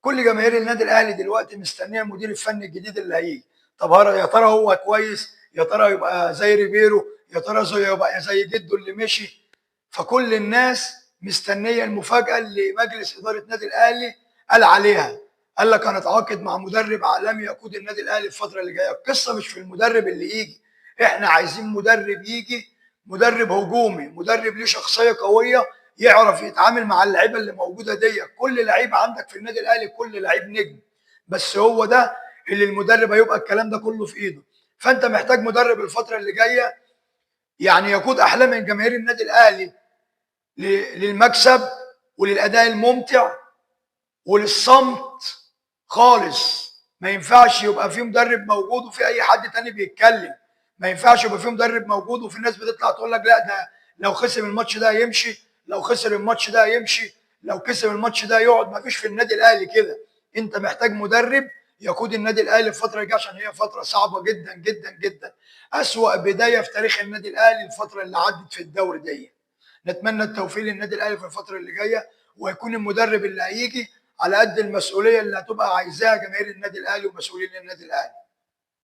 كل جماهير النادي الاهلي دلوقتي مستنيه المدير الفني الجديد اللي هيجي. طب يا ترى هو كويس؟ يا ترى يبقى زي ريبيرو؟ يا ترى يبقى زي جده اللي مشي؟ فكل الناس مستنيه المفاجاه اللي مجلس اداره النادي الاهلي قال عليها. قال لك هنتعاقد مع مدرب عالمي يقود النادي الاهلي الفتره اللي جايه. القصه مش في المدرب اللي يجي، احنا عايزين مدرب يجي، مدرب هجومي، مدرب ليه شخصيه قويه، يعرف يتعامل مع اللعيبه اللي موجوده دي. كل لعيب عندك في النادي الاهلي كل لعيب نجم، بس هو ده اللي المدرب هيبقى الكلام ده كله في ايده. فانت محتاج مدرب الفتره اللي جايه يعني يقود احلام من جماهير النادي الاهلي للمكسب وللاداء الممتع وللصمت خالص. ما ينفعش يبقى في مدرب موجود وفي اي حد تاني بيتكلم. ما ينفعش يبقى في مدرب موجود وفي ناس بتطلع تقول لك لا ده لو خسر الماتش ده يمشي، لو خسر الماتش ده يمشي، لو كسب الماتش ده يقعد. ما فيش في النادي الاهلي كده. انت محتاج مدرب يقود النادي الاهلي الفتره الجايه عشان هي فتره صعبه جدا جدا جدا. اسوأ بدايه في تاريخ النادي الاهلي الفتره اللي عدت في الدوري دي. نتمنى التوفيق للنادي الاهلي في الفتره اللي جايه، ويكون المدرب اللي هيجي على قد المسؤوليه اللي هتبقى عايزاها جماهير النادي الاهلي ومسؤولين النادي الاهلي.